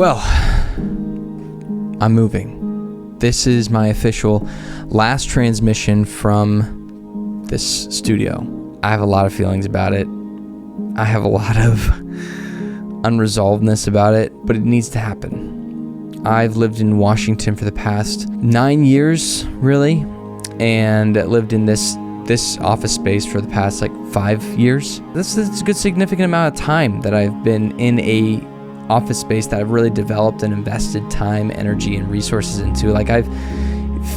Well, I'm moving. This is my official last transmission from this studio. I have a lot of feelings about it. I have a lot of unresolvedness about it, but it needs to happen. I've lived in Washington for the past 9 years, really, and lived in this office space for the past 5 years. This is a good significant amount of time that I've been in a office space that I've really developed and invested time, energy, and resources into. I've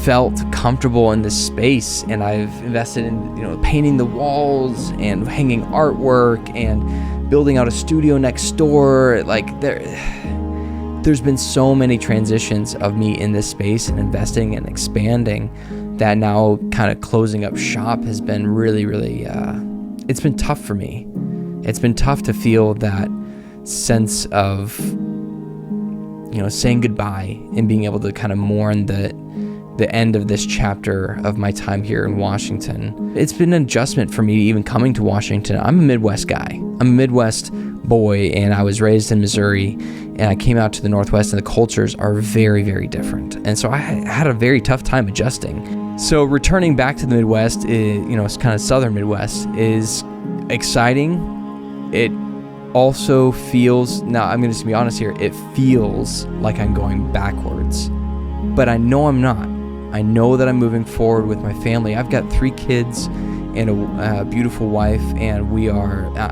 felt comfortable in this space, and I've invested in painting the walls and hanging artwork and building out a studio next door. There's been so many transitions of me in this space and investing and expanding that now kind of closing up shop has been really, really, it's been tough for me. It's been tough to feel that sense of, saying goodbye and being able to kind of mourn the end of this chapter of my time here in Washington. It's been an adjustment for me even coming to Washington. I'm a Midwest guy. I'm a Midwest boy, and I was raised in Missouri, and I came out to the Northwest, and the cultures are very, very different. And so I had a very tough time adjusting. So returning back to the Midwest, it's kind of Southern Midwest, is exciting. It also feels, now I'm going to be honest here, it feels like I'm going backwards, but I know I'm not. I know that I'm moving forward with my family. I've got 3 kids and a beautiful wife, and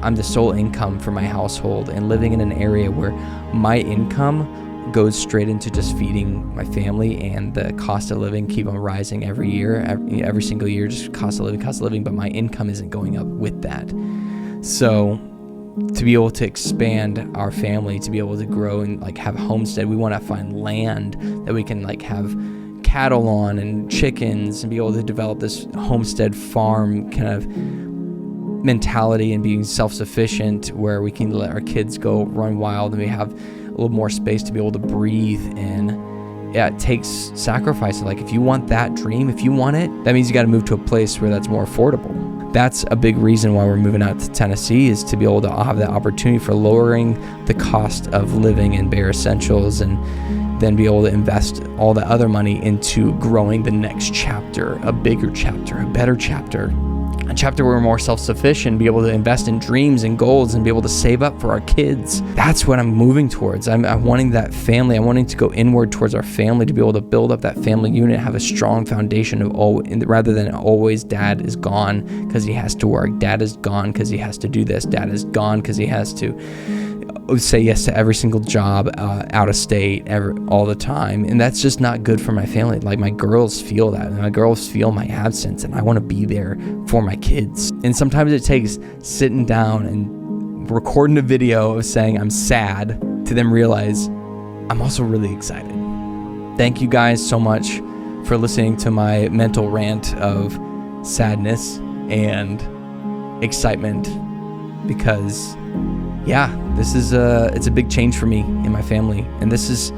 I'm the sole income for my household, and living in an area where my income goes straight into just feeding my family, and the cost of living keep on rising every year, every single year, just cost of living, but my income isn't going up with that. So to be able to expand our family, to be able to grow and have a homestead, we want to find land that we can have cattle on and chickens, and be able to develop this homestead farm kind of mentality and being self-sufficient, where we can let our kids go run wild and we have a little more space to be able to breathe in. Yeah, it takes sacrifice. If you want that dream, if you want it, that means you got to move to a place where that's more affordable. That's a big reason why we're moving out to Tennessee, is to be able to have that opportunity for lowering the cost of living in bare essentials, and then be able to invest all the other money into growing the next chapter, a bigger chapter, a better chapter, a chapter where we're more self-sufficient, be able to invest in dreams and goals, and be able to save up for our kids. That's what I'm moving towards. I'm wanting that family. I'm wanting to go inward towards our family, to be able to build up that family unit, have a strong foundation of rather than always dad is gone because he has to work, dad is gone because he has to do this, dad is gone because he has to say yes to every single job out of state all the time. And that's just not good for my family. My girls feel that, and my girls feel my absence, and I want to be there for my kids. And sometimes it takes sitting down and recording a video of saying I'm sad to then realize I'm also really excited. Thank you guys so much for listening to my mental rant of sadness and excitement, because this is it's a big change for me and my family, and this is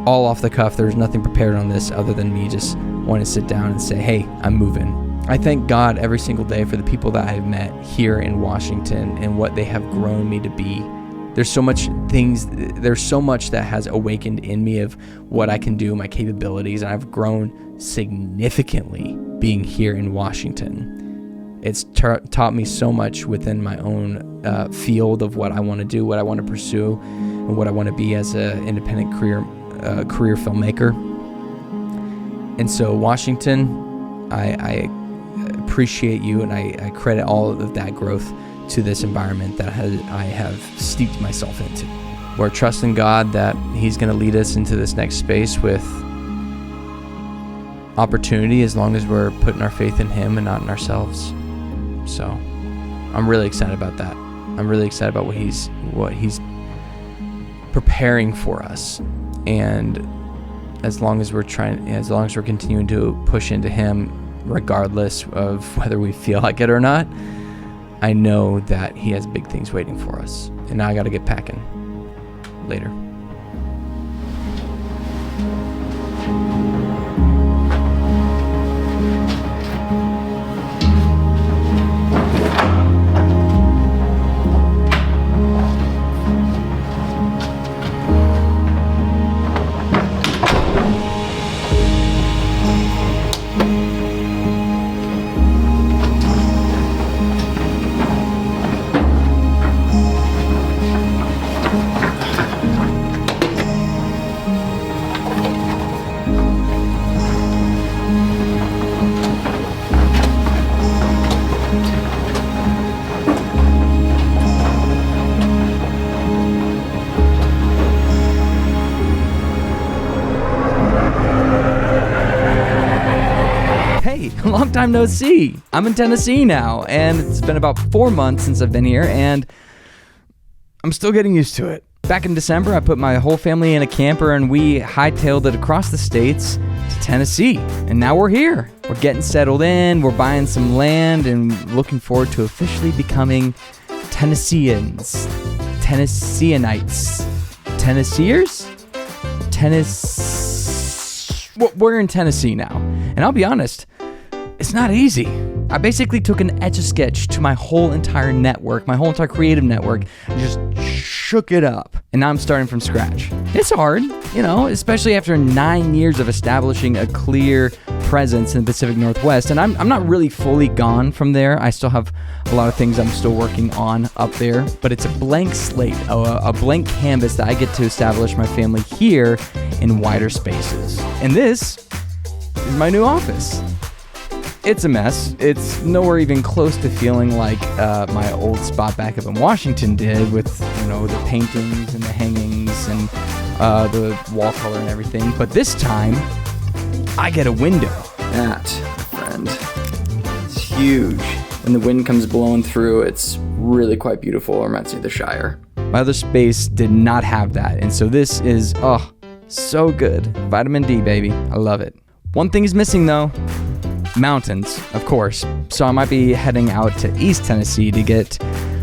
all off the cuff. There's nothing prepared on this other than me just wanting to sit down and say, hey, I'm moving. I thank God every single day for the people that I've met here in Washington and what they have grown me to be. There's so much that has awakened in me of what I can do, my capabilities, and I've grown significantly being here in Washington. It's taught me so much within my own field of what I want to do, what I want to pursue, and what I want to be as an independent career filmmaker. And so Washington, I appreciate you, and I credit all of that growth to this environment that I have steeped myself into. We're trusting God that He's going to lead us into this next space with opportunity, as long as we're putting our faith in Him and not in ourselves. So I'm really excited about that. I'm really excited about what he's preparing for us. And as long as we're continuing to push into Him, regardless of whether we feel like it or not, I know that He has big things waiting for us. And now I got to get packing. Later. Hey, long time no see. I'm in Tennessee now, and it's been about 4 months since I've been here, and I'm still getting used to it. Back in December, I put my whole family in a camper, and we hightailed it across the states to Tennessee, and now we're here. We're getting settled in, we're buying some land, and looking forward to officially becoming Tennesseans. Tennesseanites. Tennesseers? We're in Tennessee now, and I'll be honest, it's not easy. I basically took an Etch-a-Sketch to my whole entire network, my whole entire creative network, and just shook it up, and now I'm starting from scratch. It's hard, especially after 9 years of establishing a clear presence in the Pacific Northwest, and I'm not really fully gone from there. I still have a lot of things I'm still working on up there, but it's a blank slate, a blank canvas that I get to establish my family here in wider spaces. And this is my new office. It's a mess. It's nowhere even close to feeling like my old spot back up in Washington did with, the paintings and the hangings and the wall color and everything. But this time, I get a window. That, friend, is huge. When the wind comes blowing through, it's really quite beautiful. Or reminds me of the Shire. My other space did not have that. And so this is, so good. Vitamin D, baby. I love it. One thing is missing, though. Mountains, of course. So I might be heading out to East Tennessee to get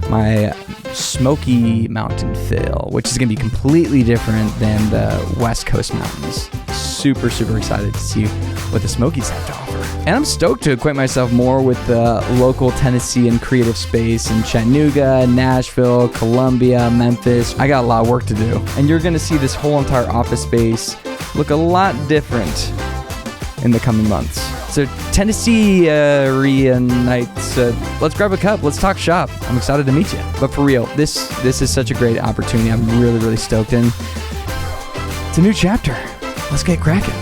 my Smoky Mountain fill, which is going to be completely different than the West Coast mountains. Super, super excited to see what the Smokies have to offer. And I'm stoked to acquaint myself more with the local Tennessean creative space in Chattanooga, Nashville, Columbia, Memphis. I got a lot of work to do. And you're going to see this whole entire office space look a lot different in the coming months. So Tennessee reunites. Let's grab a cup. Let's talk shop. I'm excited to meet you. But for real, this is such a great opportunity. I'm really, really stoked in. It's a new chapter. Let's get cracking.